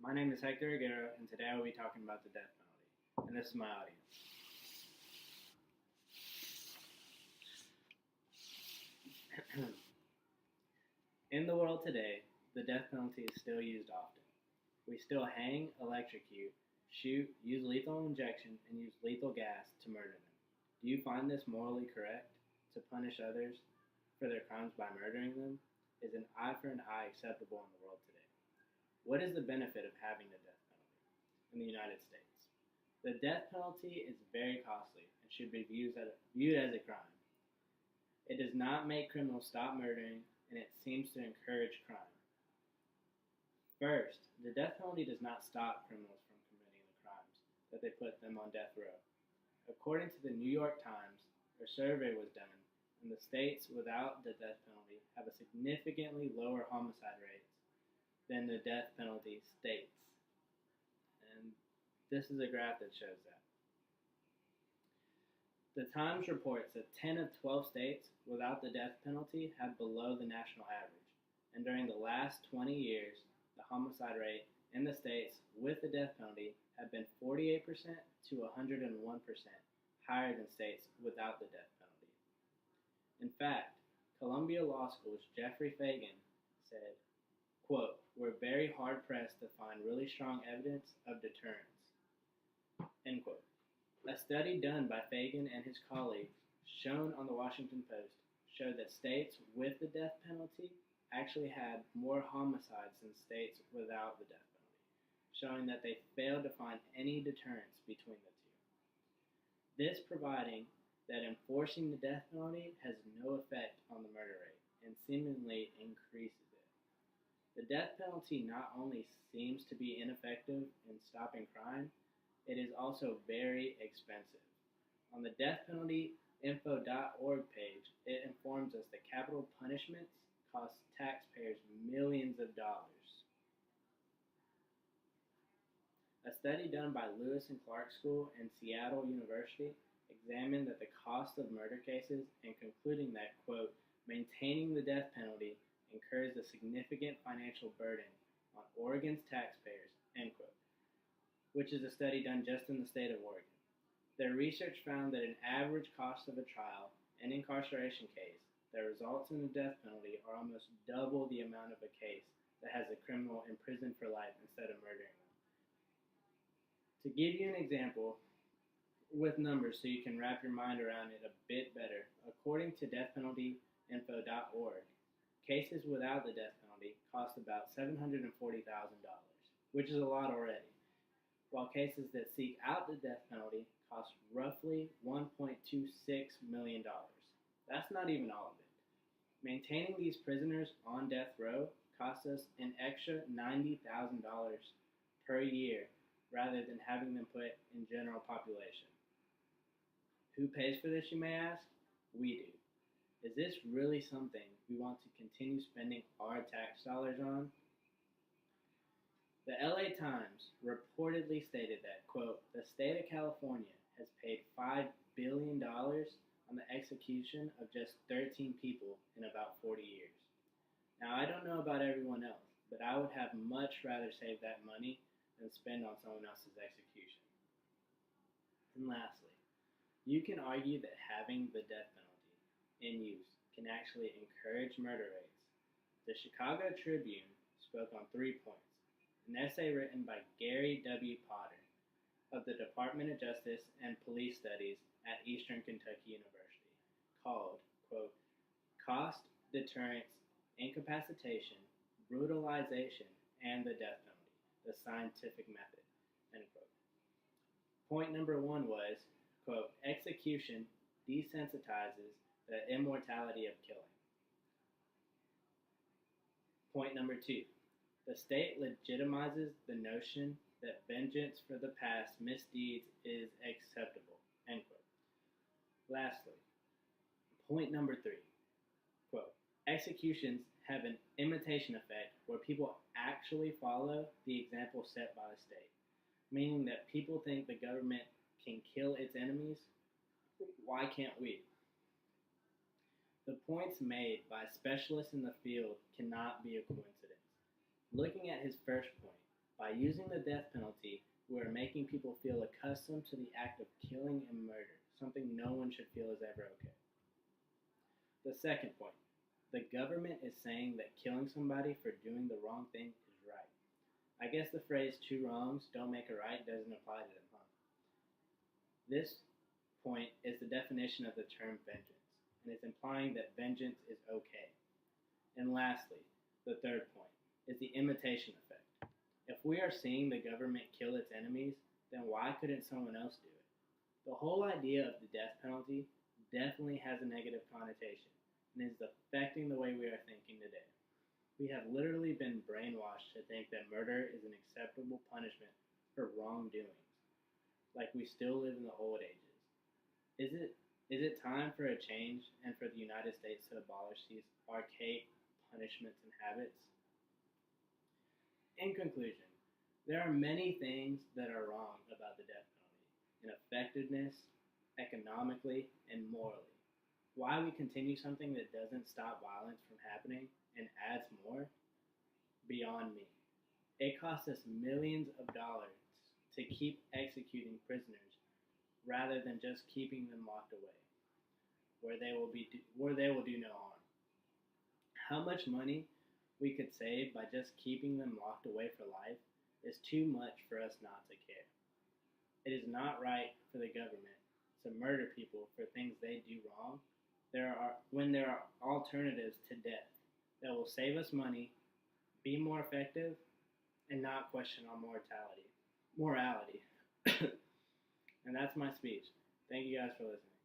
My name is Hector Aguero, and today I will be talking about the death penalty. And this is my audience. In the world today, the death penalty is still used often. We still hang, electrocute, shoot, use lethal injection, and use lethal gas to murder them. Do you find this morally correct? To punish others for their crimes by murdering them? Is an eye for an eye acceptable in the world today? What is the benefit of having the death penalty in the United States? The death penalty is very costly and should be viewed as a crime. It does not make criminals stop murdering, and it seems to encourage crime. First, the death penalty does not stop criminals from committing the crimes that they put them on death row. According to the New York Times, a survey was done, and the states without the death penalty have a significantly lower homicide rates than the death penalty states. And this is a graph that shows that. The Times reports that 10 of 12 states without the death penalty have below the national average. And during the last 20 years, the homicide rate in the states with the death penalty have been 48% to 101% higher than states without the death penalty. In fact, Columbia Law School's Jeffrey Fagan said, quote, "We're very hard-pressed to find really strong evidence of deterrence," end quote. A study done by Fagan and his colleagues, shown on the Washington Post, showed that states with the death penalty actually had more homicides than states without the death penalty, showing that they failed to find any deterrence between the two. This providing that enforcing the death penalty has no effect on the murder rate and seemingly increases it. The death penalty not only seems to be ineffective in stopping crime, it is also very expensive. On the deathpenaltyinfo.org page, it informs us that capital punishments cost taxpayers millions of dollars. A study done by Lewis and Clark School and Seattle University examined that the cost of murder cases and concluding that, quote, "maintaining the death penalty incurs a significant financial burden on Oregon's taxpayers," end quote, which is a study done just in the state of Oregon. Their research found that an average cost of a trial and incarceration case that results in the death penalty are almost double the amount of a case that has a criminal imprisoned for life instead of murdering them. To give you an example with numbers so you can wrap your mind around it a bit better, according to deathpenaltyinfo.org, cases without the death penalty cost about $740,000, which is a lot already, while cases that seek out the death penalty cost roughly $1.26 million. That's not even all of it. Maintaining these prisoners on death row costs us an extra $90,000 per year rather than having them put in general population. Who pays for this, you may ask? We do. Is this really something we want to continue spending our tax dollars on? The LA Times reportedly stated that, quote, "the state of California has paid $5 billion on the execution of just 13 people in about 40 years. Now, I don't know about everyone else, but I would have much rather save that money than spend on someone else's execution." And lastly, you can argue that having the death penalty in use can actually encourage murder rates. The Chicago Tribune spoke on 3 points. An essay written by Gary W. Potter of the Department of Justice and Police Studies at Eastern Kentucky University called, quote, "Cost, Deterrence, Incapacitation, Brutalization, and the Death Penalty, the Scientific Method," end quote. Point number 1 was, quote, "execution desensitizes the immortality of killing." Point number 2, "the state legitimizes the notion that vengeance for the past misdeeds is acceptable," end quote. Lastly, point number 3, quote, "executions have an imitation effect where people actually follow the example set by the state," meaning that people think the government can kill its enemies. Why can't we? The points made by specialists in the field cannot be a coincidence. Looking at his first point, By using the death penalty, we are making people feel accustomed to the act of killing and murder, something no one should feel is ever okay. The second point, the government is saying that killing somebody for doing the wrong thing is right. I guess the phrase two wrongs don't make a right doesn't apply to them, huh? This point is the definition of the term vengeance, and it's implying that vengeance is okay. And lastly, the third point is the imitation effect. If we are seeing the government kill its enemies, then why couldn't someone else do it? The whole idea of the death penalty definitely has a negative connotation and is affecting the way we are thinking today. We have literally been brainwashed to think that murder is an acceptable punishment for wrongdoings, like we still live in the old ages. Is it time for a change and for the United States to abolish these archaic punishments and habits? In conclusion, there are many things that are wrong about the death penalty in effectiveness, economically, and morally. Why we continue something that doesn't stop violence from happening and adds more? Beyond me. It costs us millions of dollars to keep executing prisoners rather than just keeping them locked away, where they will do no harm. How much money we could save by just keeping them locked away for life is too much for us not to care. It is not right for the government to murder people for things they do wrong when there are alternatives to death that will save us money, be more effective, and not question our morality. And that's my speech. Thank you guys for listening.